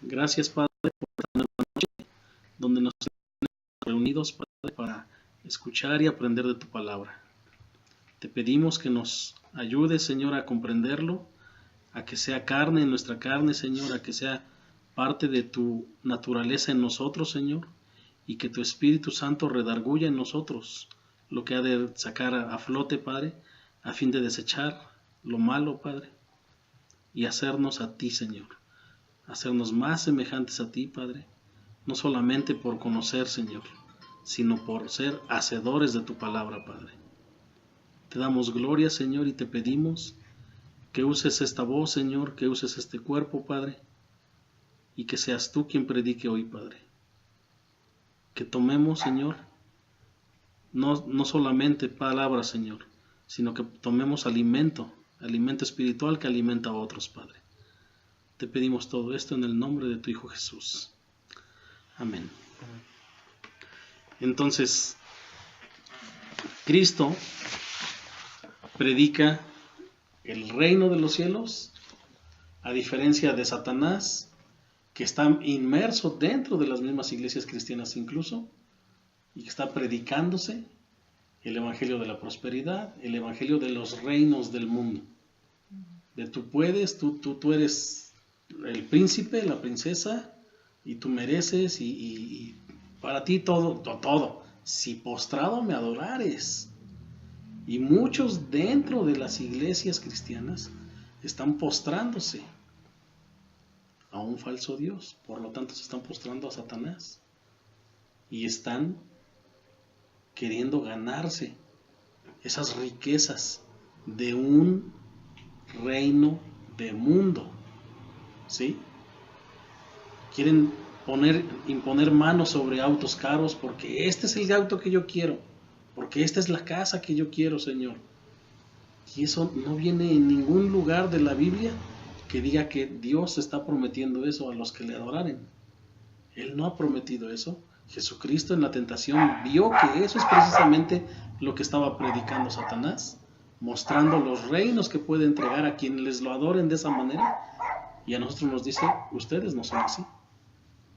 Gracias, Padre, por esta nueva noche donde nos tenemos reunidos, Padre, para escuchar y aprender de tu palabra. Te pedimos que nos ayudes, Señor, a comprenderlo, a que sea carne en nuestra carne, Señor, a que sea parte de tu naturaleza en nosotros, Señor, y que tu Espíritu Santo redarguya en nosotros lo que ha de sacar a flote, Padre, a fin de desechar lo malo, Padre, y hacernos a ti, Señor, hacernos más semejantes a ti, Padre, no solamente por conocer, Señor, sino por ser hacedores de tu palabra, Padre. Te damos gloria, Señor, y te pedimos que uses esta voz, Señor, que uses este cuerpo, Padre, y que seas tú quien predique hoy, Padre. Que tomemos, Señor, no solamente palabras, Señor, sino que tomemos alimento espiritual que alimenta a otros, Padre. Te pedimos todo esto en el nombre de tu Hijo Jesús. Amén. Entonces, Cristo predica el reino de los cielos, a diferencia de Satanás, que está inmerso dentro de las mismas iglesias cristianas incluso, y que está predicándose el evangelio de la prosperidad, el evangelio de los reinos del mundo. De tú puedes, tú eres el príncipe, la princesa, y tú mereces, y para ti todo. Si postrado me adorares. Y muchos dentro de las iglesias cristianas están postrándose a un falso Dios, por lo tanto se están postrando a Satanás y están queriendo ganarse esas riquezas de un reino de mundo, ¿sí? Quieren imponer manos sobre autos caros porque este es el auto que yo quiero, porque esta es la casa que yo quiero, Señor. Y eso no viene en ningún lugar de la Biblia que diga que Dios está prometiendo eso a los que le adoraren. Él no ha prometido eso. Jesucristo en la tentación vio que eso es precisamente lo que estaba predicando Satanás, mostrando los reinos que puede entregar a quienes les lo adoren de esa manera. Y a nosotros nos dice, ustedes no son así.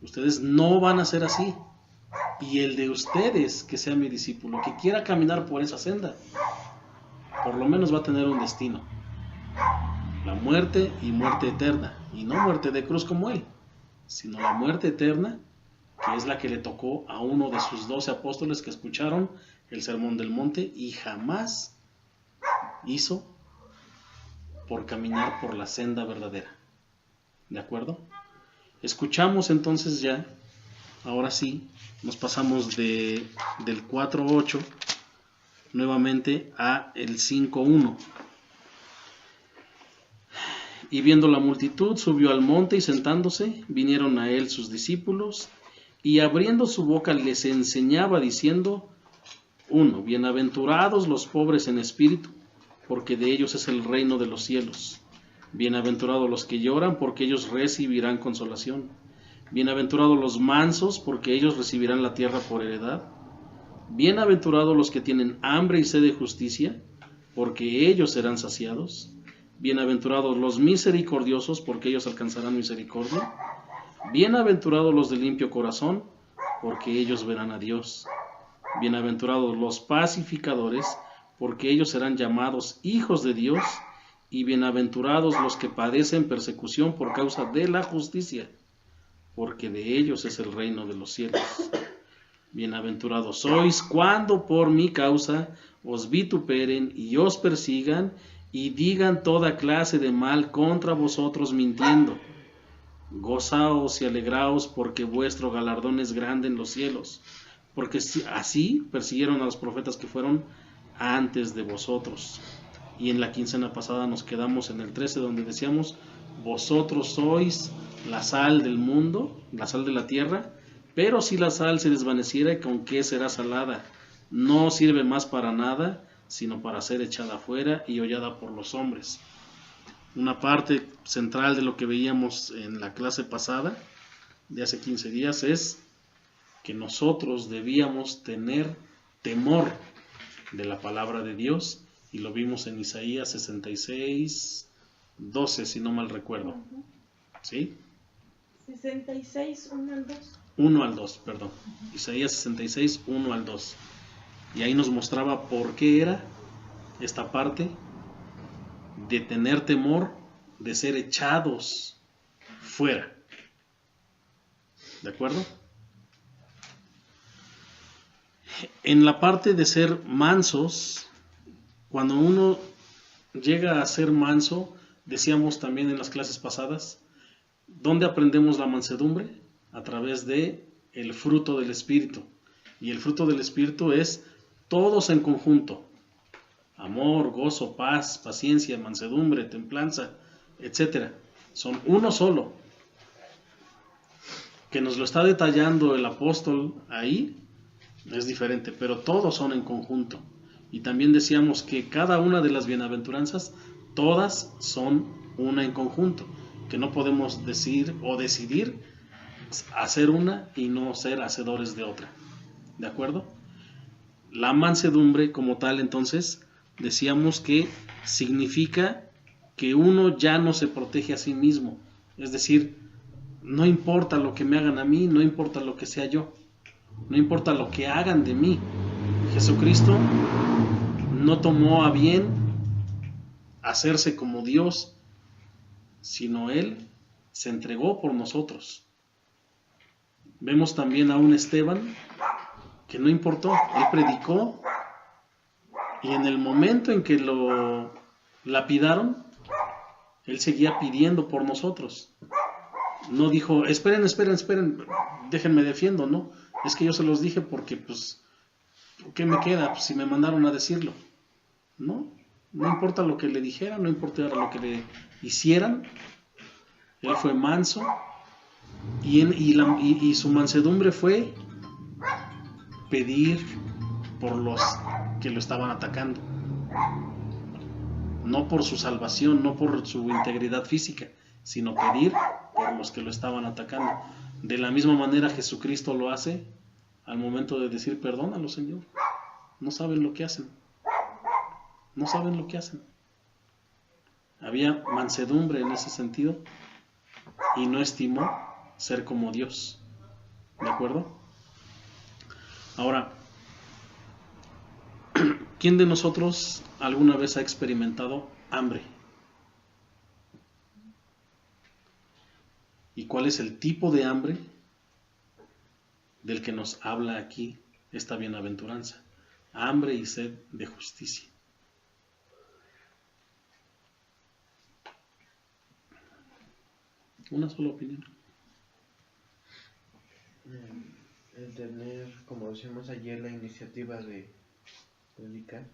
Ustedes no van a ser así. Y el de ustedes que sea mi discípulo, que quiera caminar por esa senda, por lo menos va a tener un destino. La muerte y muerte eterna. Y no muerte de cruz como él, sino la muerte eterna, que es la que le tocó a uno de sus 12 apóstoles que escucharon el sermón del monte y jamás hizo por caminar por la senda verdadera. ¿De acuerdo? Escuchamos entonces ya, ahora sí, nos pasamos del 4.8 nuevamente a el 5.1. Y viendo la multitud, subió al monte y sentándose, vinieron a él sus discípulos, y abriendo su boca les enseñaba diciendo, 1. Bienaventurados los pobres en espíritu, porque de ellos es el reino de los cielos. Bienaventurados los que lloran, porque ellos recibirán consolación. Bienaventurados los mansos, porque ellos recibirán la tierra por heredad. Bienaventurados los que tienen hambre y sed de justicia, porque ellos serán saciados. Bienaventurados los misericordiosos, porque ellos alcanzarán misericordia. Bienaventurados los de limpio corazón, porque ellos verán a Dios. Bienaventurados los pacificadores, porque ellos serán llamados hijos de Dios. Y bienaventurados los que padecen persecución por causa de la justicia, porque de ellos es el reino de los cielos. Bienaventurados sois cuando por mi causa os vituperen y os persigan y digan toda clase de mal contra vosotros mintiendo. Gozaos y alegraos, porque vuestro galardón es grande en los cielos, porque así persiguieron a los profetas que fueron antes de vosotros. Y en la quincena pasada nos quedamos en el 13, donde decíamos, vosotros sois la sal del mundo, la sal de la tierra, pero si la sal se desvaneciera, ¿con qué será salada? No sirve más para nada, sino para ser echada afuera y hollada por los hombres. Una parte central de lo que veíamos en la clase pasada, de hace 15 días, es que nosotros debíamos tener temor de la palabra de Dios, y lo vimos en Isaías 66, 12, si no mal recuerdo. ¿Sí? 66, 1 al 2. 1 al 2, perdón. Isaías 66, 1 al 2. Y ahí nos mostraba por qué era esta parte de tener temor de ser echados fuera. ¿De acuerdo? En la parte de ser mansos, cuando uno llega a ser manso, decíamos también en las clases pasadas, ¿dónde aprendemos la mansedumbre? A través de el fruto del Espíritu. Y el fruto del Espíritu es todos en conjunto: amor, gozo, paz, paciencia, mansedumbre, templanza, etc. Son uno solo. Que nos lo está detallando el apóstol ahí es diferente, pero todos son en conjunto. Y también decíamos que cada una de las bienaventuranzas, todas son una en conjunto, que no podemos decir o decidir hacer una y no ser hacedores de otra. ¿De acuerdo? La mansedumbre como tal, entonces, decíamos que significa que uno ya no se protege a sí mismo. Es decir, no importa lo que me hagan a mí, no importa lo que sea yo, no importa lo que hagan de mí. Jesucristo no tomó a bien hacerse como Dios, sino Él se entregó por nosotros. Vemos también a un Esteban que no importó, él predicó, y en el momento en que lo lapidaron, él seguía pidiendo por nosotros. No dijo, esperen, déjenme defiendo, no. Es que yo se los dije porque, pues, ¿qué me queda? Pues, si me mandaron a decirlo. No importa lo que le dijeran, no importa lo que le hicieran, él fue manso, y su mansedumbre fue pedir por los que lo estaban atacando. No por su salvación, no por su integridad física, sino pedir por los que lo estaban atacando. De la misma manera Jesucristo lo hace al momento de decir, perdónalo, Señor. No saben lo que hacen. No saben lo que hacen. Había mansedumbre en ese sentido y no estimó ser como Dios. ¿De acuerdo? Ahora, ¿quién de nosotros alguna vez ha experimentado hambre? ¿Y cuál es el tipo de hambre del que nos habla aquí esta bienaventuranza? Hambre y sed de justicia. Una sola opinión. El tener, como decíamos ayer, la iniciativa de predicar.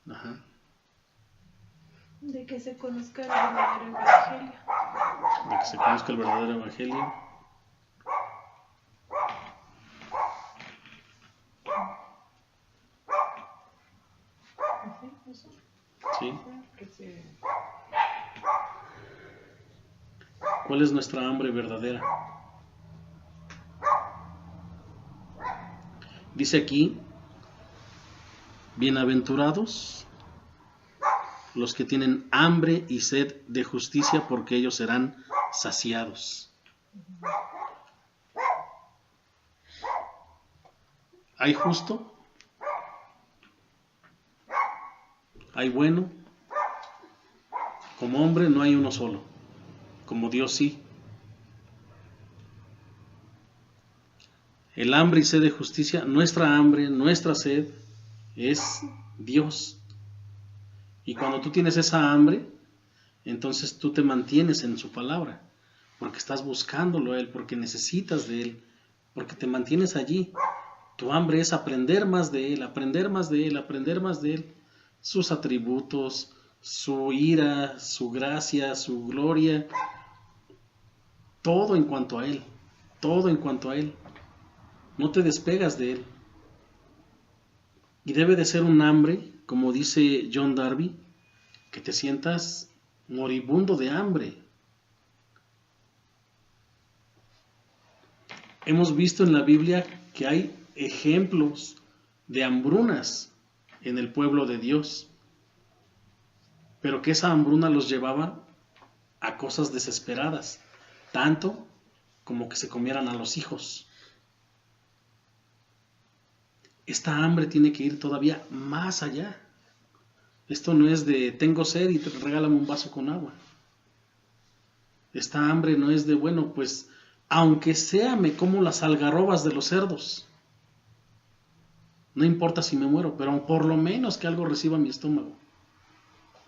Ajá. De que se conozca el verdadero evangelio. De que se conozca el verdadero evangelio. Sí. ¿Cuál es nuestra hambre verdadera? Dice aquí, bienaventurados los que tienen hambre y sed de justicia, porque ellos serán saciados. ¿Hay justo? ¿Hay bueno? Como hombre no hay uno solo, como Dios sí. El hambre y sed de justicia, nuestra hambre, nuestra sed es Dios. Y cuando tú tienes esa hambre, entonces tú te mantienes en su palabra, porque estás buscándolo a Él, porque necesitas de Él, porque te mantienes allí. Tu hambre es aprender más de Él, aprender más de Él, aprender más de Él, sus atributos, su ira, su gracia, su gloria, todo en cuanto a Él, todo en cuanto a Él. No te despegas de Él. Y debe de ser un hambre, como dice John Darby, que te sientas moribundo de hambre. Hemos visto en la Biblia que hay ejemplos de hambrunas en el pueblo de Dios, pero que esa hambruna los llevaba a cosas desesperadas, tanto como que se comieran a los hijos. Esta hambre tiene que ir todavía más allá. Esto no es de tengo sed y te regálame un vaso con agua. Esta hambre no es de, bueno, pues aunque sea me como las algarrobas de los cerdos. No importa si me muero, pero por lo menos que algo reciba mi estómago.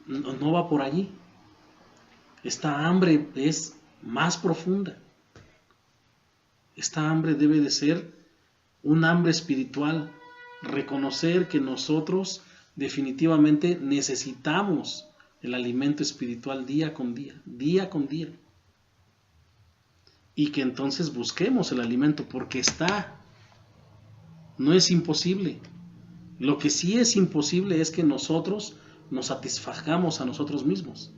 No va por allí. Esta hambre es más profunda. Esta hambre debe de ser un hambre espiritual. Reconocer que nosotros definitivamente necesitamos el alimento espiritual día con día, día con día. Y que entonces busquemos el alimento porque está. No es imposible. Lo que sí es imposible es que nosotros nos satisfagamos a nosotros mismos.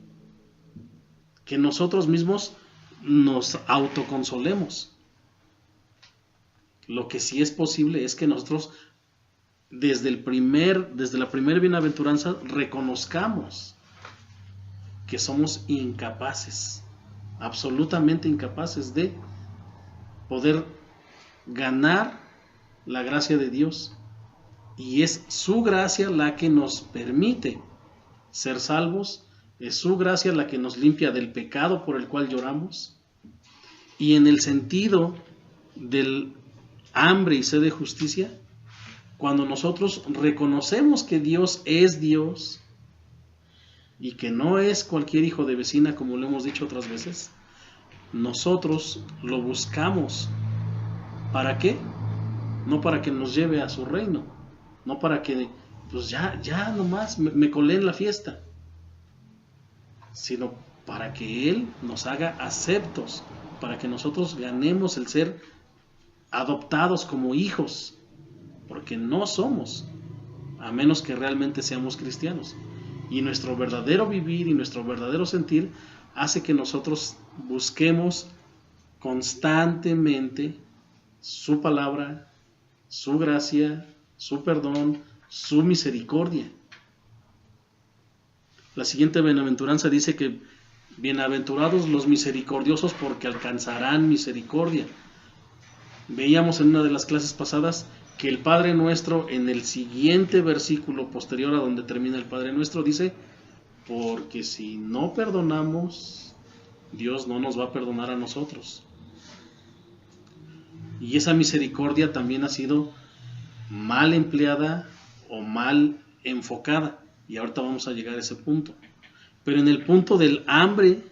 Que nosotros mismos nos autoconsolemos. Lo que sí es posible es que nosotros desde la primera bienaventuranza reconozcamos que somos incapaces, absolutamente incapaces de poder ganar la gracia de Dios. Y es su gracia la que nos permite ser salvos, es su gracia la que nos limpia del pecado por el cual lloramos. Y en el sentido del hambre y sed de justicia, cuando nosotros reconocemos que Dios es Dios y que no es cualquier hijo de vecina, como lo hemos dicho otras veces, nosotros lo buscamos. ¿Para qué? No para que nos lleve a su reino, no para que pues ya nomás me colé en la fiesta, sino para que Él nos haga aceptos, para que nosotros ganemos el ser adoptados como hijos, porque no somos, a menos que realmente seamos cristianos. Y nuestro verdadero vivir y nuestro verdadero sentir hace que nosotros busquemos constantemente su palabra, su gracia, su perdón, su misericordia. La siguiente bienaventuranza dice que bienaventurados los misericordiosos porque alcanzarán misericordia. Veíamos en una de las clases pasadas que el Padre Nuestro, en el siguiente versículo posterior a donde termina el Padre Nuestro, dice, porque si no perdonamos, Dios no nos va a perdonar a nosotros. Y esa misericordia también ha sido mal empleada o mal enfocada. Y ahorita vamos a llegar a ese punto. Pero en el punto del hambre,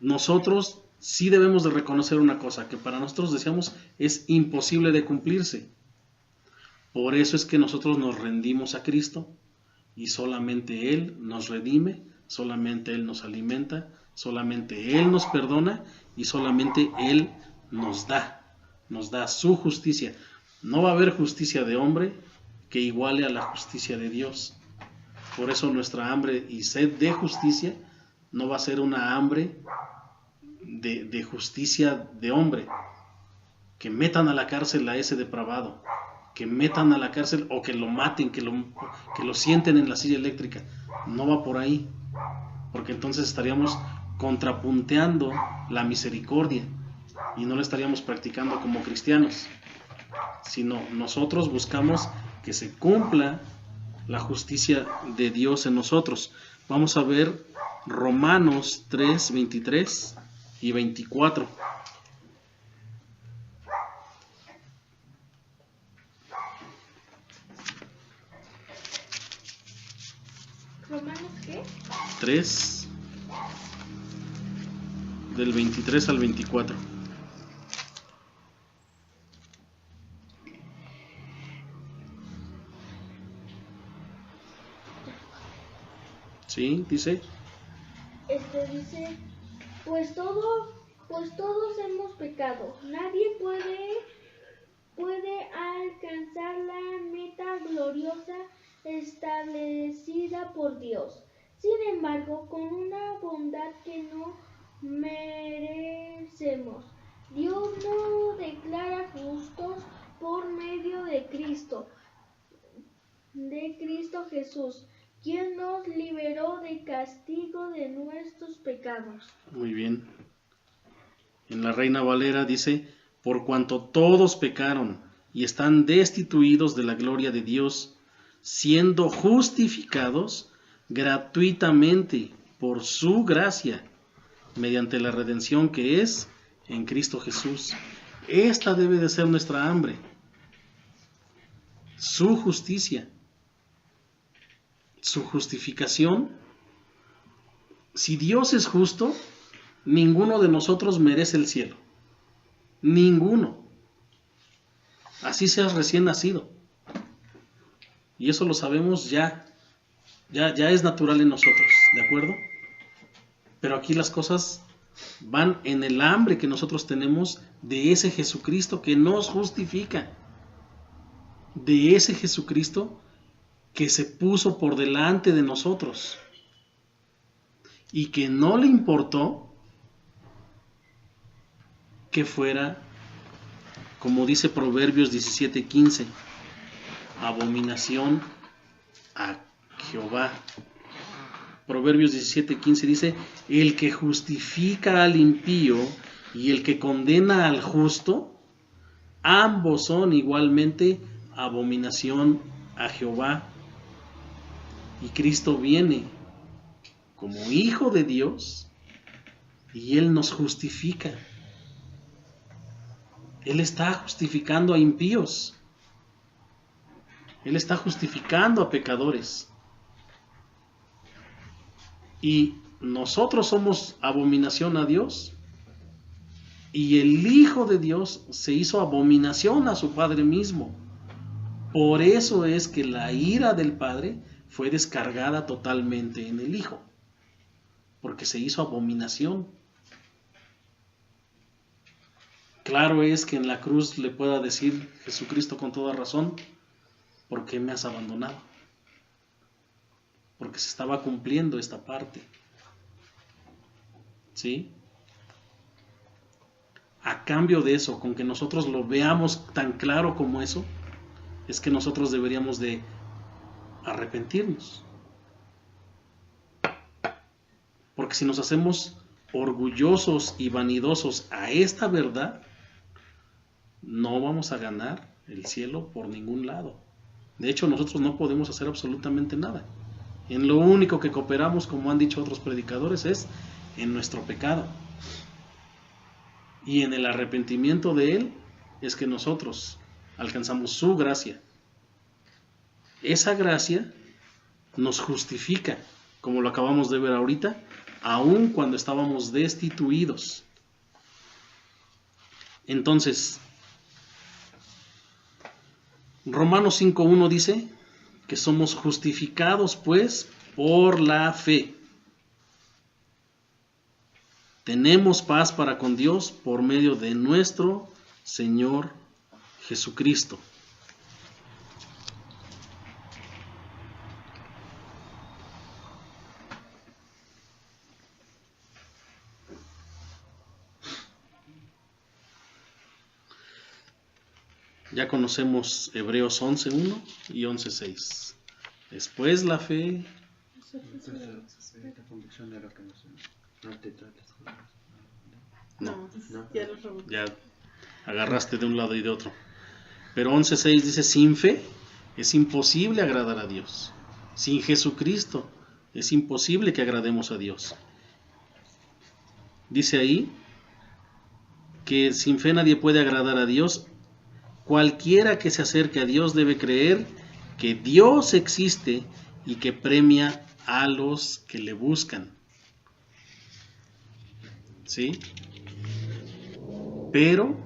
nosotros sí debemos de reconocer una cosa, que para nosotros decíamos es imposible de cumplirse. Por eso es que nosotros nos rendimos a Cristo y solamente Él nos redime, solamente Él nos alimenta, solamente Él nos perdona y solamente Él nos da su justicia. No va a haber justicia de hombre que iguale a la justicia de Dios. Por eso nuestra hambre y sed de justicia no va a ser una hambre de justicia de hombre, que metan a la cárcel a ese depravado, que metan a la cárcel o que lo maten, que lo sienten en la silla eléctrica. No va por ahí, porque entonces estaríamos contrapunteando la misericordia y no la estaríamos practicando como cristianos, sino nosotros buscamos que se cumpla la justicia de Dios en nosotros. Vamos a ver Romanos 3, 23 y 24. ¿Romanos qué? 3, del 23 al 24. Sí, dice. Dice, pues todos hemos pecado. Nadie puede alcanzar la meta gloriosa establecida por Dios. Sin embargo, con una bondad que no merecemos, Dios nos declara justos por medio de Cristo Jesús. quien nos liberó del castigo de nuestros pecados. Muy bien. En la Reina Valera dice, por cuanto todos pecaron y están destituidos de la gloria de Dios, siendo justificados gratuitamente por su gracia, mediante la redención que es en Cristo Jesús. Esta debe de ser nuestra hambre. Su justicia, su justificación. Si Dios es justo, ninguno de nosotros merece el cielo. Ninguno. Así seas recién nacido. Y eso lo sabemos ya es natural en nosotros, ¿de acuerdo? Pero aquí las cosas van en el hambre que nosotros tenemos de ese Jesucristo que nos justifica. De ese Jesucristo que se puso por delante de nosotros y que no le importó que fuera, como dice Proverbios 17:15, abominación a Jehová. Proverbios 17:15 dice, el que justifica al impío y el que condena al justo, ambos son igualmente abominación a Jehová. Y Cristo viene como Hijo de Dios y Él nos justifica. Él está justificando a impíos. Él está justificando a pecadores. Y nosotros somos abominación a Dios. Y el Hijo de Dios se hizo abominación a su Padre mismo. Por eso es que la ira del Padre fue descargada totalmente en el Hijo. Porque se hizo abominación. Claro es que en la cruz le pueda decir Jesucristo con toda razón, ¿por qué me has abandonado? Porque se estaba cumpliendo esta parte. ¿Sí? A cambio de eso, con que nosotros lo veamos tan claro como eso, es que nosotros deberíamos de arrepentirnos. Porque si nos hacemos orgullosos y vanidosos a esta verdad, no vamos a ganar el cielo por ningún lado. De hecho, nosotros no podemos hacer absolutamente nada. En lo único que cooperamos, como han dicho otros predicadores, es en nuestro pecado. Y en el arrepentimiento de Él es que nosotros alcanzamos su gracia. Esa gracia nos justifica, como lo acabamos de ver ahorita, aun cuando estábamos destituidos. Entonces, Romanos 5:1 dice que somos justificados pues por la fe. Tenemos paz para con Dios por medio de nuestro Señor Jesucristo. Ya conocemos Hebreos 11:1 y 11:6. Después la fe. La convicción de lo que no te tratas. No, Ya lo rebotó. ya agarraste de un lado y de otro. Pero 11:6 dice, sin fe es imposible agradar a Dios. Sin Jesucristo es imposible que agrademos a Dios. Dice ahí que sin fe nadie puede agradar a Dios. Cualquiera que se acerque a Dios debe creer que Dios existe y que premia a los que le buscan. ¿Sí? Pero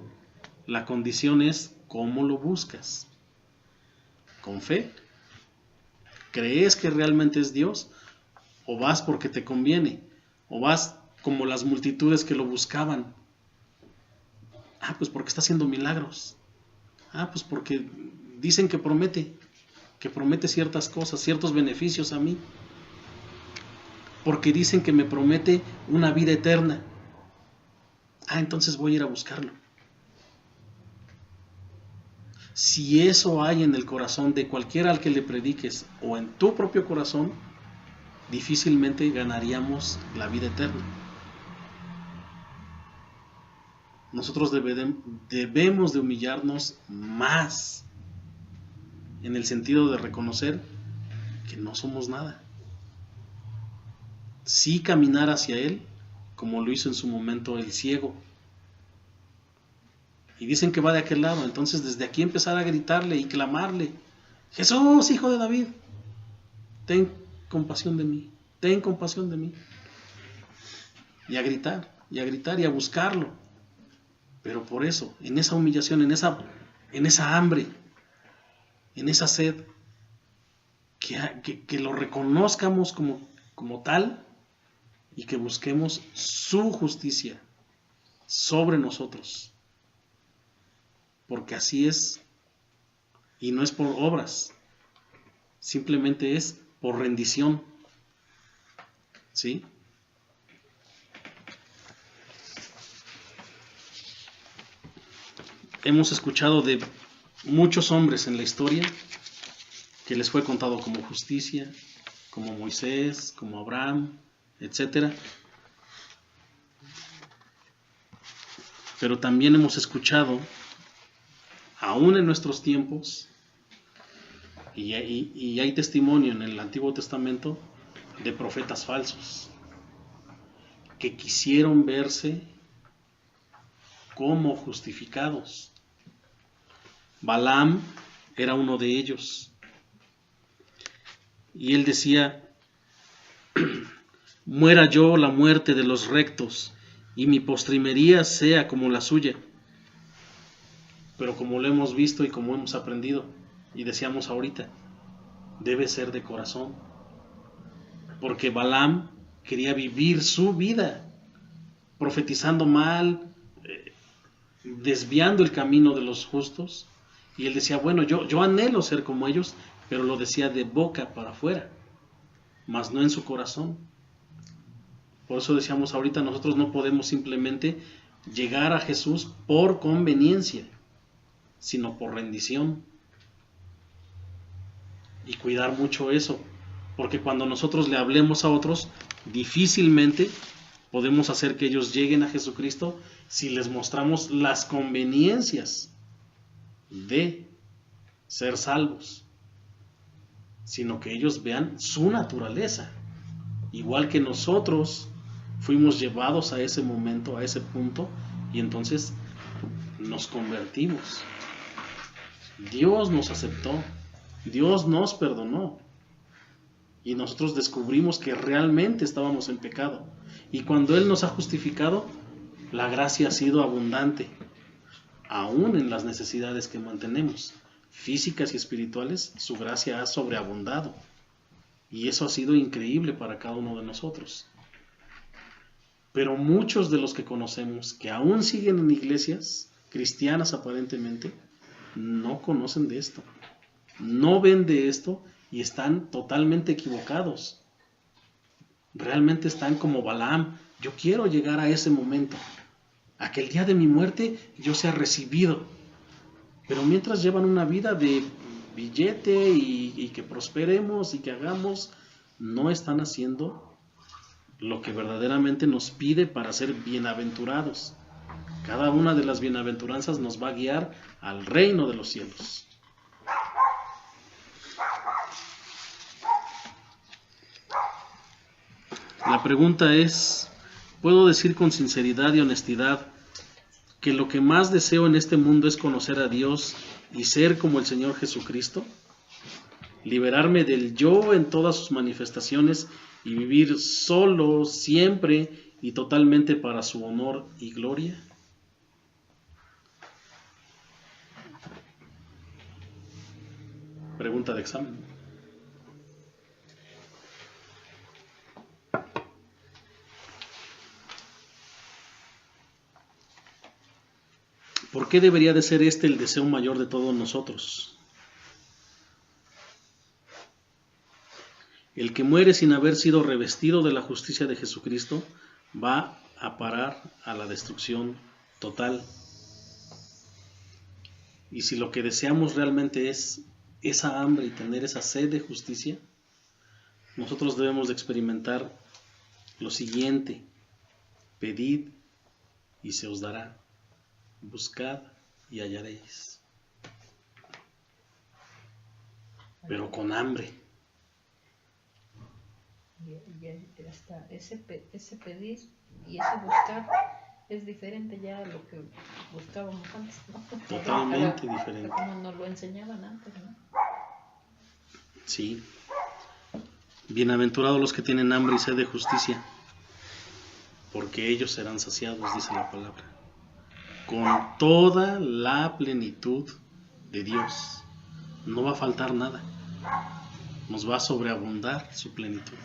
la condición es cómo lo buscas. ¿Con fe? ¿Crees que realmente es Dios? ¿O vas porque te conviene? ¿O vas como las multitudes que lo buscaban? Ah, pues porque está haciendo milagros. Ah, pues porque dicen que promete ciertas cosas, ciertos beneficios a mí. Porque dicen que me promete una vida eterna. Ah, entonces voy a ir a buscarlo. Si eso hay en el corazón de cualquiera al que le prediques o en tu propio corazón, difícilmente ganaríamos la vida eterna. Nosotros debemos de humillarnos más, en el sentido de reconocer que no somos nada. Sí caminar hacia Él, como lo hizo en su momento el ciego. Y dicen que va de aquel lado, entonces desde aquí empezar a gritarle y clamarle: Jesús, Hijo de David, ten compasión de mí, ten compasión de mí. Y a gritar, y a buscarlo. Pero por eso, en esa humillación, en esa hambre, en esa sed, que lo reconozcamos como tal y que busquemos su justicia sobre nosotros. Porque así es, y no es por obras, simplemente es por rendición. ¿Sí? Hemos escuchado de muchos hombres en la historia que les fue contado como justicia, como Moisés, como Abraham, etc. Pero también hemos escuchado, aún en nuestros tiempos, y hay testimonio en el Antiguo Testamento de profetas falsos que quisieron verse como justificados. Balaam era uno de ellos. Y él decía: muera yo la muerte de los rectos, y mi postrimería sea como la suya. Pero como lo hemos visto y como hemos aprendido, y decíamos ahorita, debe ser de corazón. Porque Balaam quería vivir su vida, profetizando mal, desviando el camino de los justos. Y él decía: bueno, yo anhelo ser como ellos, pero lo decía de boca para afuera, mas no en su corazón. Por eso decíamos ahorita, nosotros no podemos simplemente llegar a Jesús por conveniencia, sino por rendición. Y cuidar mucho eso, porque cuando nosotros le hablemos a otros, difícilmente podemos hacer que ellos lleguen a Jesucristo si les mostramos las conveniencias de ser salvos, sino que ellos vean su naturaleza, igual que nosotros fuimos llevados a ese momento, a ese punto, y entonces nos convertimos. Dios nos aceptó, Dios nos perdonó, y nosotros descubrimos que realmente estábamos en pecado, y cuando Él nos ha justificado, la gracia ha sido abundante, aún en las necesidades que mantenemos, físicas y espirituales. Su gracia ha sobreabundado, y eso ha sido increíble para cada uno de nosotros. Pero muchos de los que conocemos, que aún siguen en iglesias cristianas aparentemente, no conocen de esto, no ven de esto, y están totalmente equivocados. Realmente están como Balaam: yo quiero llegar a ese momento, a que el día de mi muerte yo sea recibido. Pero mientras llevan una vida de billete y que prosperemos y que hagamos, no están haciendo lo que verdaderamente nos pide para ser bienaventurados. Cada una de las bienaventuranzas nos va a guiar al reino de los cielos. La pregunta es: ¿puedo decir con sinceridad y honestidad que lo que más deseo en este mundo es conocer a Dios y ser como el Señor Jesucristo? Liberarme del yo en todas sus manifestaciones y vivir solo, siempre y totalmente para su honor y gloria. Pregunta de examen. ¿Por qué debería de ser este el deseo mayor de todos nosotros? El que muere sin haber sido revestido de la justicia de Jesucristo va a parar a la destrucción total. Y si lo que deseamos realmente es esa hambre y tener esa sed de justicia, nosotros debemos de experimentar lo siguiente: pedid y se os dará, buscad y hallaréis, pero con hambre. Y hasta ese pedir y ese buscar es diferente ya a lo que buscábamos antes, ¿no? Totalmente diferente. Como nos lo enseñaban antes, ¿no? Sí. Bienaventurados los que tienen hambre y sed de justicia, porque ellos serán saciados, dice la palabra. Con toda la plenitud de Dios. No va a faltar nada. Nos va a sobreabundar su plenitud.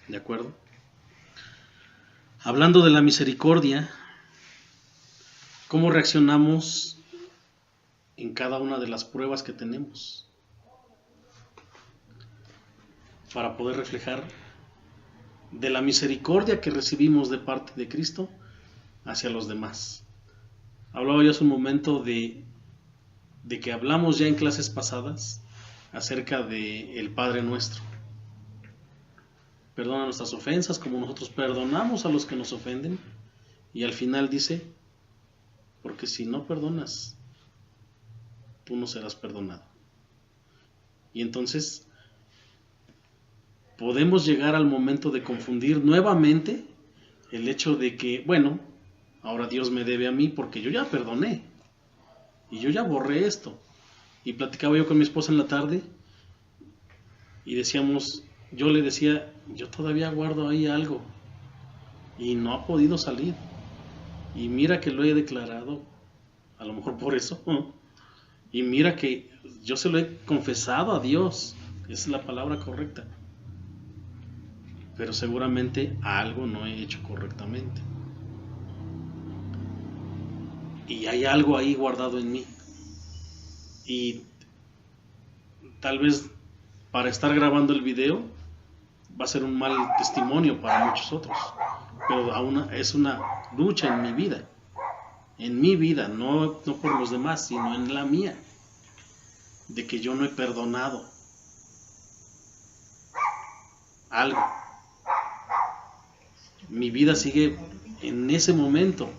¿De acuerdo? Hablando de la misericordia, ¿cómo reaccionamos en cada una de las pruebas que tenemos? Para poder reflejar de la misericordia que recibimos de parte de Cristo hacia los demás. Hablaba yo hace un momento de que hablamos ya en clases pasadas acerca de el Padre Nuestro. Perdona nuestras ofensas como nosotros perdonamos a los que nos ofenden. Y al final dice, porque si no perdonas, tú no serás perdonado. Y entonces podemos llegar al momento de confundir nuevamente el hecho de que, bueno, ahora Dios me debe a mí porque yo ya perdoné y yo ya borré esto. Y platicaba yo con mi esposa en la tarde y yo le decía, yo todavía guardo ahí algo y no ha podido salir. Y mira que lo he declarado, a lo mejor por eso, y mira que yo se lo he confesado a Dios, esa es la palabra correcta. Pero seguramente algo no he hecho correctamente. Y hay algo ahí guardado en mí. Y tal vez para estar grabando el video va a ser un mal testimonio para muchos otros. Pero aún es una lucha en mi vida. En mi vida, no por los demás, sino en la mía. De que yo no he perdonado algo. Mi vida sigue en ese momento.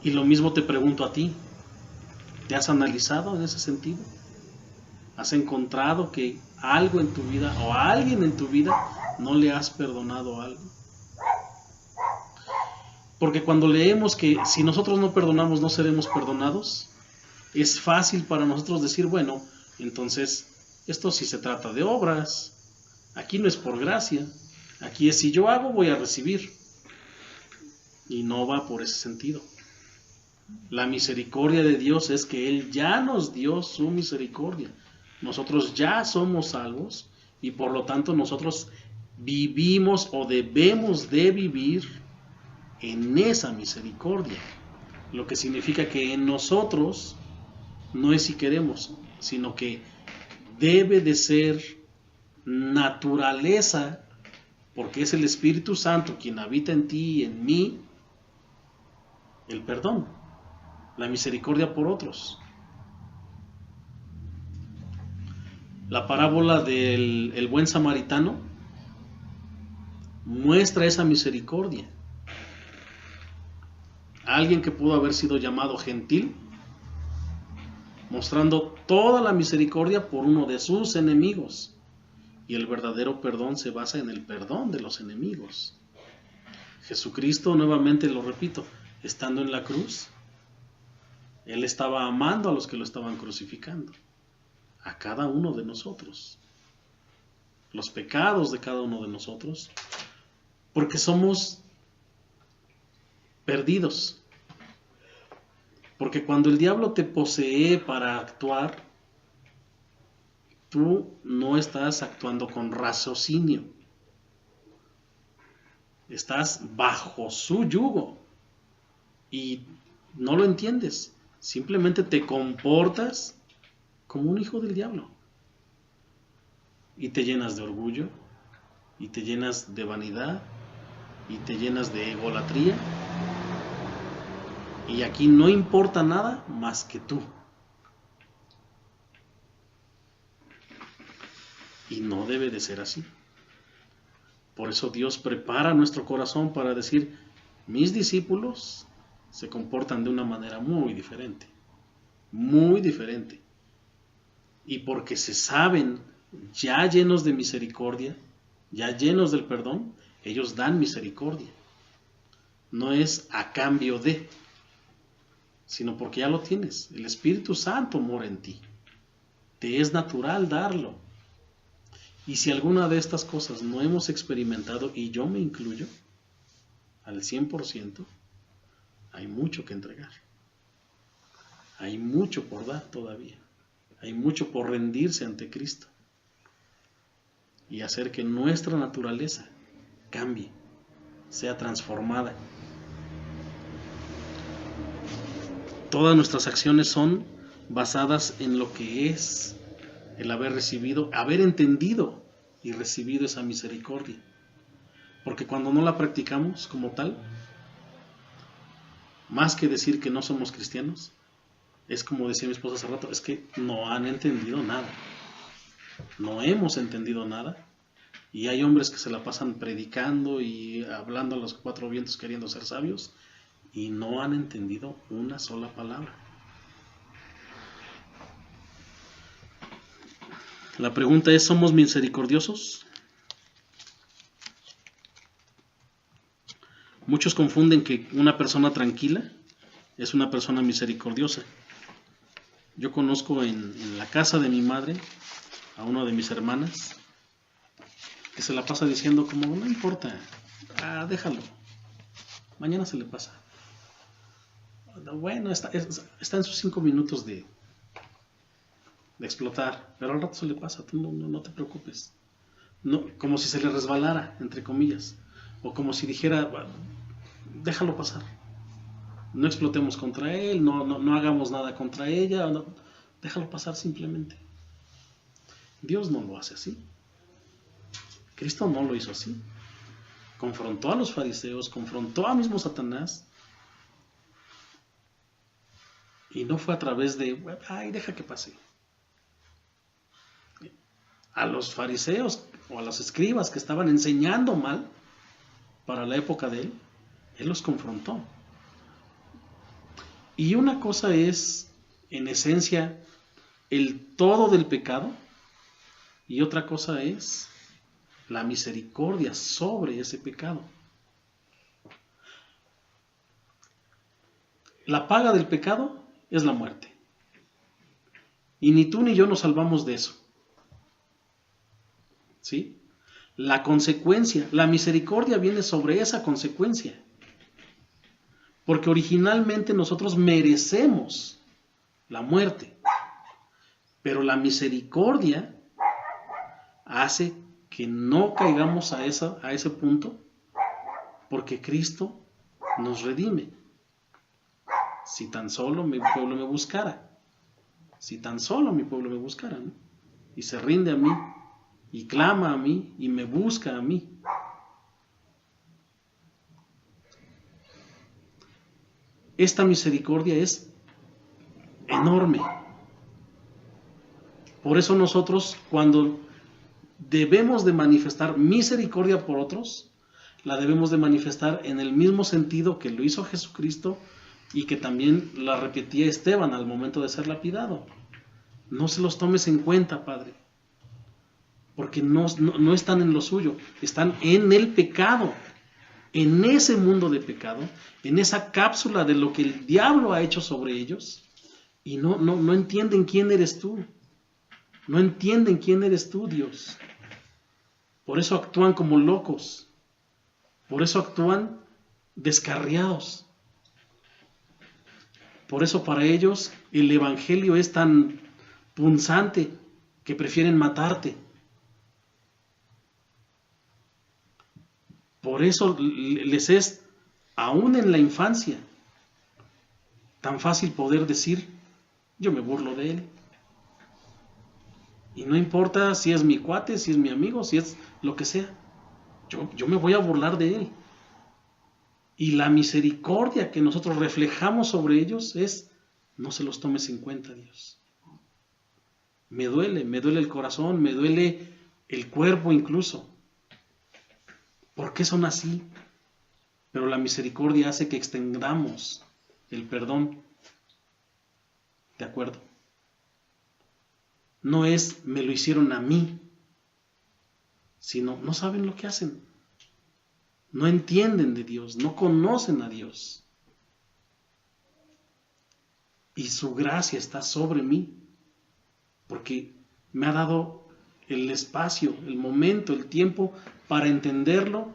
Y lo mismo te pregunto a ti. ¿Te has analizado en ese sentido? ¿Has encontrado que algo en tu vida o a alguien en tu vida no le has perdonado algo? Porque cuando leemos que si nosotros no perdonamos no seremos perdonados, es fácil para nosotros decir, bueno, entonces esto sí se trata de obras. Aquí no es por gracia. Aquí es si yo hago voy a recibir. Y no va por ese sentido. La misericordia de Dios es que Él ya nos dio su misericordia. Nosotros ya somos salvos y por lo tanto nosotros vivimos o debemos de vivir en esa misericordia. Lo que significa que en nosotros no es si queremos, sino que debe de ser naturaleza, porque es el Espíritu Santo quien habita en ti y en mí, el perdón, la misericordia por otros. La parábola del buen samaritano muestra esa misericordia. Alguien que pudo haber sido llamado gentil, mostrando toda la misericordia por uno de sus enemigos. Y el verdadero perdón se basa en el perdón de los enemigos. Jesucristo, nuevamente lo repito, estando en la cruz, Él estaba amando a los que lo estaban crucificando, a cada uno de nosotros, los pecados de cada uno de nosotros, porque somos perdidos. Porque cuando el diablo te posee para actuar, tú no estás actuando con raciocinio. Estás bajo su yugo y no lo entiendes. Simplemente te comportas como un hijo del diablo. Y te llenas de orgullo, y te llenas de vanidad, y te llenas de egolatría. Y aquí no importa nada más que tú. no debe de ser así. Por eso Dios prepara nuestro corazón para decir, mis discípulos se comportan de una manera muy diferente, muy diferente. Y porque se saben ya llenos de misericordia, ya llenos del perdón, ellos dan misericordia. No es a cambio de, sino porque ya lo tienes. El Espíritu Santo mora en ti. Te es natural darlo. Y si alguna de estas cosas no hemos experimentado, y yo me incluyo, al 100%, hay mucho que entregar. Hay mucho por dar todavía. Hay mucho por rendirse ante Cristo. Y hacer que nuestra naturaleza cambie, sea transformada. Todas nuestras acciones son basadas en lo que es el haber recibido, haber entendido y recibido esa misericordia. Porque cuando no la practicamos como tal, más que decir que no somos cristianos, es como decía mi esposa hace rato, es que no han entendido nada. No hemos entendido nada. Y hay hombres que se la pasan predicando y hablando a los cuatro vientos queriendo ser sabios y no han entendido una sola palabra. La pregunta es, ¿somos misericordiosos? Muchos confunden que una persona tranquila es una persona misericordiosa. Yo conozco en la casa de mi madre a una de mis hermanas que se la pasa diciendo como, no importa, déjalo, mañana se le pasa. Bueno, está en sus 5 minutos de explotar, pero al rato se le pasa, tú no te preocupes. No, como si se le resbalara, entre comillas, o como si dijera, déjalo pasar, no explotemos contra él, no hagamos nada contra ella, déjalo pasar simplemente. Dios no lo hace así. Cristo no lo hizo así. Confrontó a los fariseos, confrontó a mismo Satanás, y no fue a través de, deja que pase. A los fariseos o a los escribas que estaban enseñando mal para la época de él los confrontó. Y una cosa es, en esencia, el todo del pecado, y otra cosa es la misericordia sobre ese pecado. La paga del pecado es la muerte. Y ni tú ni yo nos salvamos de eso. ¿Sí? La consecuencia, la misericordia viene sobre esa consecuencia. Porque originalmente nosotros merecemos la muerte. Pero la misericordia hace que no caigamos a ese punto, porque Cristo nos redime. Si tan solo mi pueblo me buscara, si tan solo mi pueblo me buscara, ¿no? Y se rinde a mí, y clama a mí, y me busca a mí. Esta misericordia es enorme. Por eso nosotros, cuando debemos de manifestar misericordia por otros, la debemos de manifestar en el mismo sentido que lo hizo Jesucristo y que también la repetía Esteban al momento de ser lapidado. No se los tomes en cuenta, Padre, porque no están en lo suyo, están en el pecado, en ese mundo de pecado, en esa cápsula de lo que el diablo ha hecho sobre ellos, y no entienden quién eres tú. No entienden quién eres tú, Dios. Por eso actúan como locos. Por eso actúan descarriados. Por eso para ellos el evangelio es tan punzante que prefieren matarte. Por eso les es, aún en la infancia, tan fácil poder decir, yo me burlo de él. Y no importa si es mi cuate, si es mi amigo, si es lo que sea. Yo me voy a burlar de él. Y la misericordia que nosotros reflejamos sobre ellos es, no se los tomes en cuenta, Dios. Me duele el corazón, me duele el cuerpo incluso. ¿Por qué son así? Pero la misericordia hace que extendamos el perdón. ¿De acuerdo? No es me lo hicieron a mí, sino no saben lo que hacen. No entienden de Dios, no conocen a Dios. Y su gracia está sobre mí, porque me ha dado el espacio, el momento, el tiempo para entenderlo,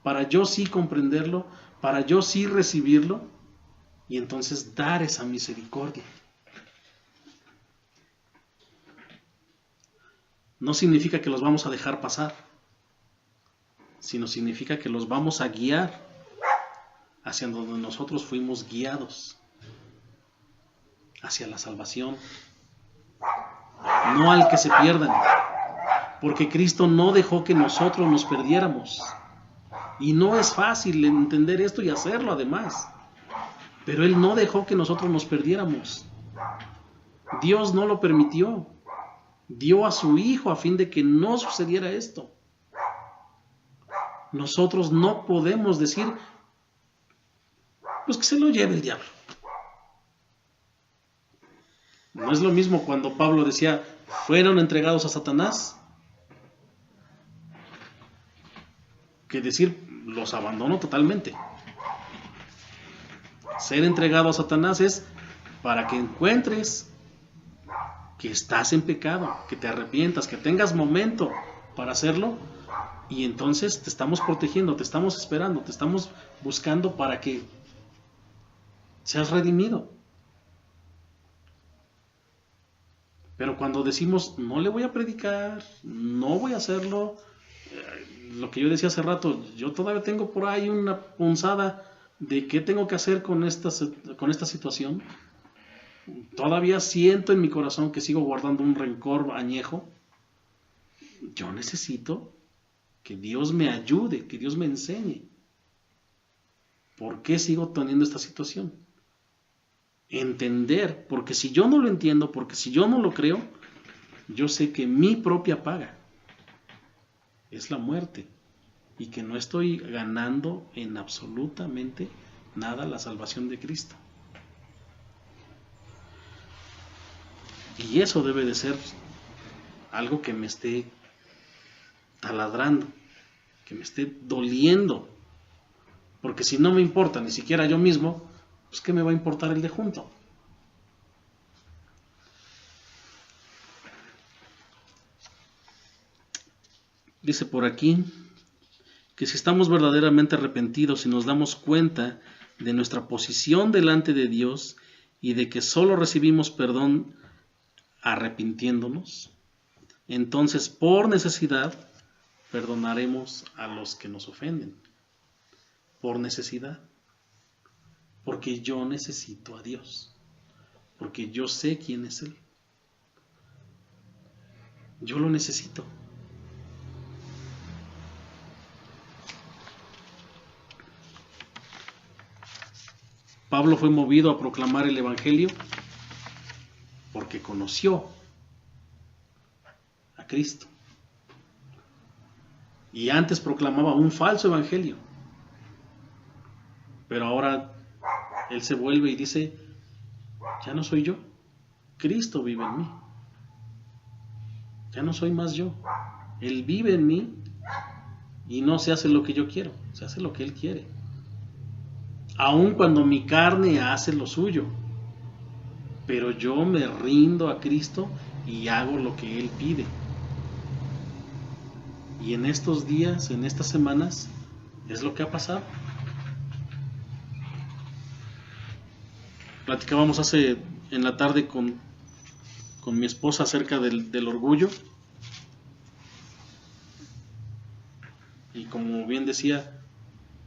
para yo sí comprenderlo, para yo sí recibirlo, y entonces dar esa misericordia. No significa que los vamos a dejar pasar, sino significa que los vamos a guiar hacia donde nosotros fuimos guiados, hacia la salvación, no al que se pierdan, porque Cristo no dejó que nosotros nos perdiéramos. Y no es fácil entender esto y hacerlo además, pero Él no dejó que nosotros nos perdiéramos. Dios no lo permitió. Dio a su Hijo a fin de que no sucediera esto. Nosotros no podemos decir, pues que se lo lleve el diablo. No es lo mismo cuando Pablo decía, fueron entregados a Satanás, que decir, los abandono totalmente. Ser entregado a Satanás es para que encuentres que estás en pecado, que te arrepientas, que tengas momento para hacerlo, y entonces te estamos protegiendo, te estamos esperando, te estamos buscando para que seas redimido. Pero cuando decimos, no le voy a predicar, no voy a hacerlo, lo que yo decía hace rato, yo todavía tengo por ahí una punzada de qué tengo que hacer con esta situación. Todavía siento en mi corazón que sigo guardando un rencor añejo. Yo necesito que Dios me ayude, que Dios me enseñe. ¿Por qué sigo teniendo esta situación? Entender, porque si yo no lo entiendo, porque si yo no lo creo, yo sé que mi propia paga es la muerte y que no estoy ganando en absolutamente nada la salvación de Cristo. Y eso debe de ser algo que me esté taladrando, que me esté doliendo, porque si no me importa ni siquiera yo mismo, pues ¿qué me va a importar el de junto? Dice por aquí que si estamos verdaderamente arrepentidos y nos damos cuenta de nuestra posición delante de Dios y de que solo recibimos perdón arrepintiéndonos, entonces por necesidad perdonaremos a los que nos ofenden. Por necesidad. Porque yo necesito a Dios. Porque yo sé quién es Él. Yo lo necesito. Pablo fue movido a proclamar el Evangelio porque conoció a Cristo. Y antes proclamaba un falso evangelio. Pero ahora él se vuelve y dice, ya no soy yo, Cristo vive en mí. Ya no soy más yo. Él vive en mí y no se hace lo que yo quiero, se hace lo que Él quiere. Aun cuando mi carne hace lo suyo, pero yo me rindo a Cristo y hago lo que Él pide. Y en estos días, en estas semanas, es lo que ha pasado. Platicábamos en la tarde con mi esposa acerca del orgullo. Y como bien decía,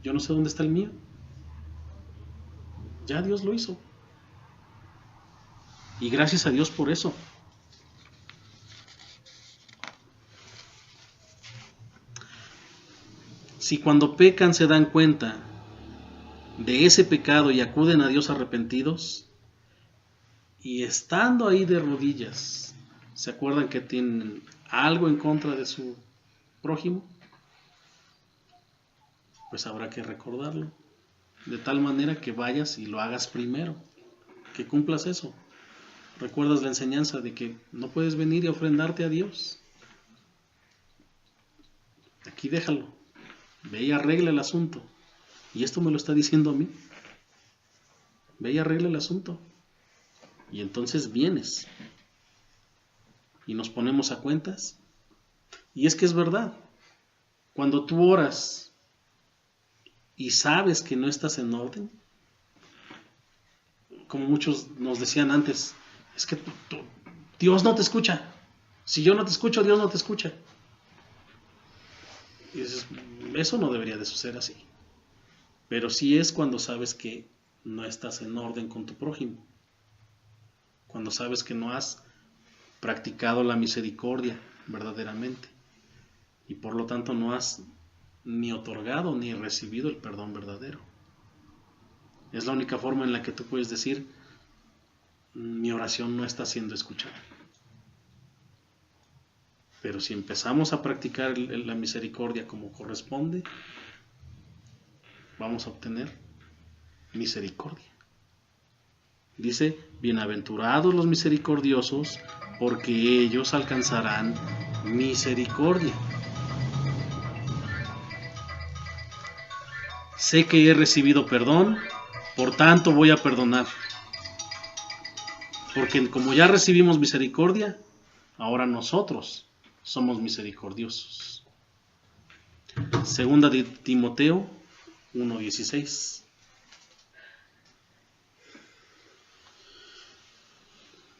yo no sé dónde está el mío. Ya Dios lo hizo. Y gracias a Dios por eso. Si cuando pecan se dan cuenta de ese pecado y acuden a Dios arrepentidos, y estando ahí de rodillas, se acuerdan que tienen algo en contra de su prójimo, pues habrá que recordarlo, de tal manera que vayas y lo hagas primero, que cumplas eso. Recuerdas la enseñanza de que no puedes venir y ofrendarte a Dios. Aquí déjalo, ve y arregla el asunto. Y esto me lo está diciendo a mí. Ve y arregla el asunto. Y entonces vienes y nos ponemos a cuentas. Y es que es verdad, cuando tú oras y sabes que no estás en orden, como muchos nos decían antes, es que Dios no te escucha. Si yo no te escucho, Dios no te escucha. Y dices, eso no debería de suceder así. Pero sí es cuando sabes que no estás en orden con tu prójimo. Cuando sabes que no has practicado la misericordia verdaderamente. Y por lo tanto no has ni otorgado ni recibido el perdón verdadero. Es la única forma en la que tú puedes decir, mi oración no está siendo escuchada. Pero si empezamos a practicar la misericordia como corresponde, vamos a obtener misericordia. Dice, bienaventurados los misericordiosos, porque ellos alcanzarán misericordia. Sé que he recibido perdón, por tanto voy a perdonar. Porque como ya recibimos misericordia, ahora nosotros somos misericordiosos. Segunda de Timoteo 1:16.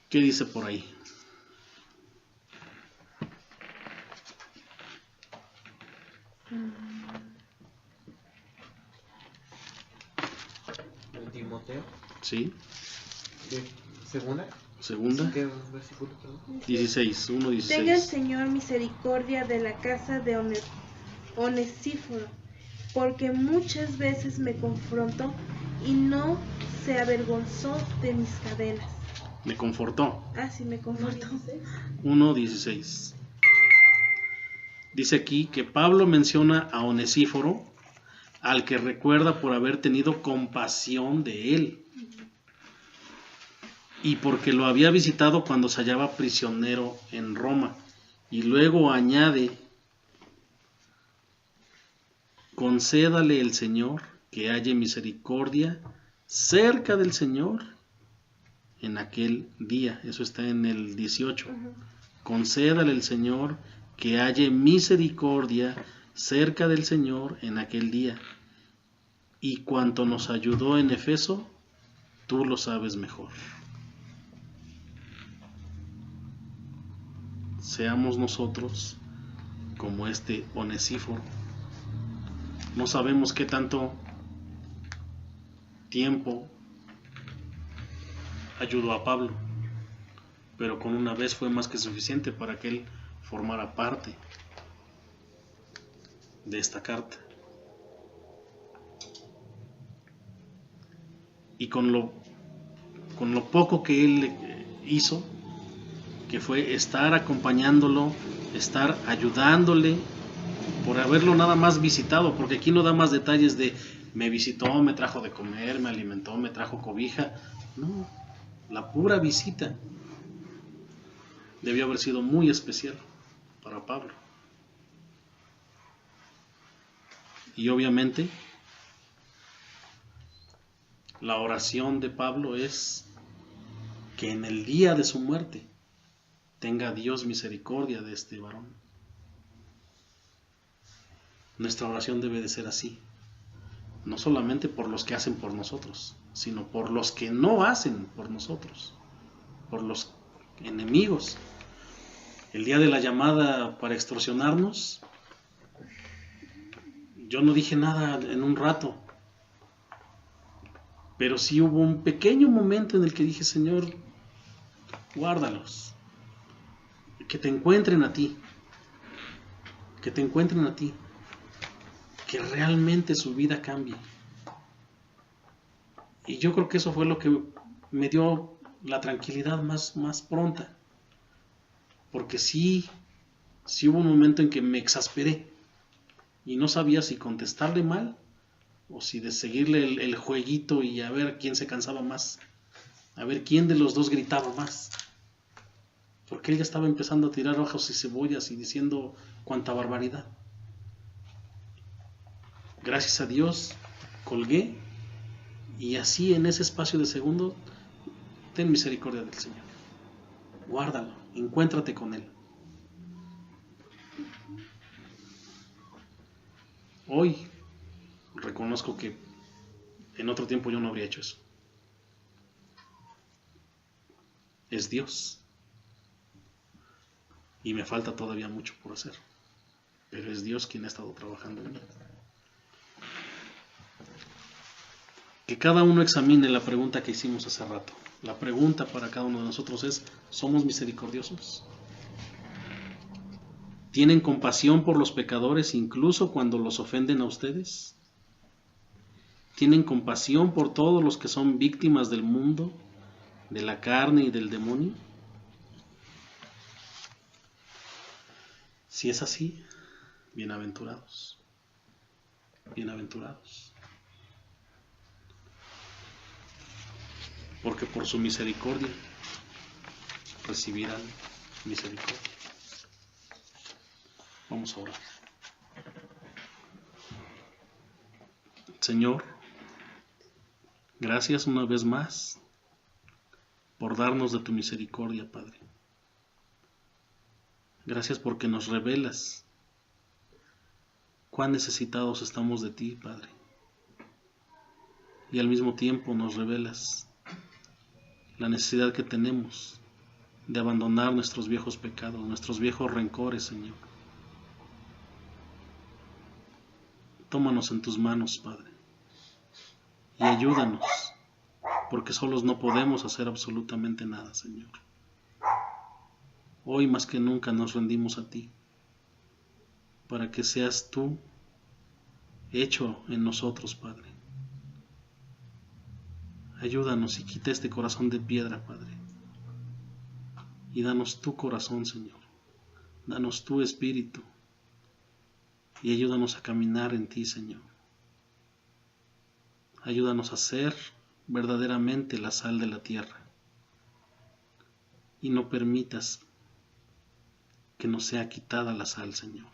¿Qué dice por ahí? ¿En Timoteo? ¿Sí? ¿Qué? ¿Segunda? Segunda. ¿Qué versículo, perdón? 16, 1:16. Tenga el Señor misericordia de la casa de Onesíforo, porque muchas veces me confrontó y no se avergonzó de mis cadenas. Me confortó. Ah, sí, me confortó. 1:16. Dice aquí que Pablo menciona a Onesíforo, al que recuerda por haber tenido compasión de él y porque lo había visitado cuando se hallaba prisionero en Roma. Y luego añade, concédale el Señor que halle misericordia cerca del Señor en aquel día. Eso está en el 18. Concédale el Señor que halle misericordia cerca del Señor en aquel día. Y cuanto nos ayudó en Efeso, tú lo sabes mejor. Seamos nosotros como este Onesíforo. No sabemos qué tanto tiempo ayudó a Pablo, pero con una vez fue más que suficiente para que él formara parte de esta carta. Y con lo poco que él hizo, que fue estar acompañándolo, estar ayudándole, por haberlo nada más visitado, porque aquí no da más detalles de me visitó, me trajo de comer, me alimentó, me trajo cobija. No, la pura visita debió haber sido muy especial para Pablo. Y obviamente la oración de Pablo es que en el día de su muerte tenga Dios misericordia de este varón. Nuestra oración debe de ser así, no solamente por los que hacen por nosotros, sino por los que no hacen por nosotros, por los enemigos. El día de la llamada para extorsionarnos, yo no dije nada en un rato, pero sí hubo un pequeño momento en el que dije, Señor, guárdalos, que te encuentren a ti, que te encuentren a ti, que realmente su vida cambie. Y yo creo que eso fue lo que me dio la tranquilidad más pronta, porque sí Sí hubo un momento en que me exasperé y no sabía si contestarle mal o si de seguirle el jueguito y a ver quién se cansaba más, a ver quién de los dos gritaba más. Porque él ya estaba empezando a tirar hojas y cebollas y diciendo cuánta barbaridad. Gracias a Dios colgué y así en ese espacio de segundo, ten misericordia del Señor. Guárdalo, encuéntrate con Él. Hoy reconozco que en otro tiempo yo no habría hecho eso. Es Dios. Y me falta todavía mucho por hacer. Pero es Dios quien ha estado trabajando en mí. Que cada uno examine la pregunta que hicimos hace rato. La pregunta para cada uno de nosotros es, ¿somos misericordiosos? ¿Tienen compasión por los pecadores incluso cuando los ofenden a ustedes? ¿Tienen compasión por todos los que son víctimas del mundo, de la carne y del demonio? Si es así, bienaventurados. Bienaventurados. Porque por su misericordia recibirán misericordia. Vamos a orar. Señor, gracias una vez más por darnos de tu misericordia, Padre. Gracias porque nos revelas cuán necesitados estamos de ti, Padre. Y al mismo tiempo nos revelas la necesidad que tenemos de abandonar nuestros viejos pecados, nuestros viejos rencores, Señor. Tómanos en tus manos, Padre, y ayúdanos, porque solos no podemos hacer absolutamente nada, Señor. Hoy más que nunca nos rendimos a ti, para que seas tú hecho en nosotros, Padre. Ayúdanos y quita este corazón de piedra, Padre, y danos tu corazón, Señor. Danos tu espíritu y ayúdanos a caminar en ti, Señor. Ayúdanos a ser verdaderamente la sal de la tierra y no permitas que nos sea quitada la sal, Señor.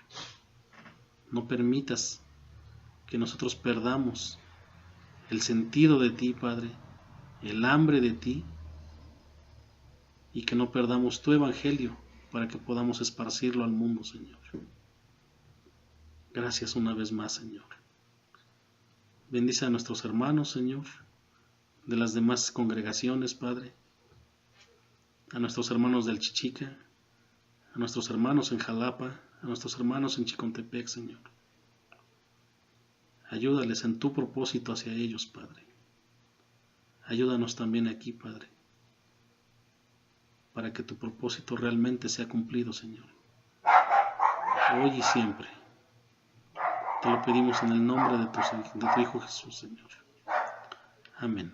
No permitas que nosotros perdamos el sentido de ti, Padre, el hambre de ti, y que no perdamos tu evangelio para que podamos esparcirlo al mundo, Señor. Gracias una vez más, Señor. Bendice a nuestros hermanos, Señor, de las demás congregaciones, Padre, a nuestros hermanos del Chichica, a nuestros hermanos en Jalapa, a nuestros hermanos en Chicontepec, Señor. Ayúdales en tu propósito hacia ellos, Padre. Ayúdanos también aquí, Padre, para que tu propósito realmente sea cumplido, Señor, hoy y siempre. Te lo pedimos en el nombre de tu Hijo Jesús, Señor. Amén.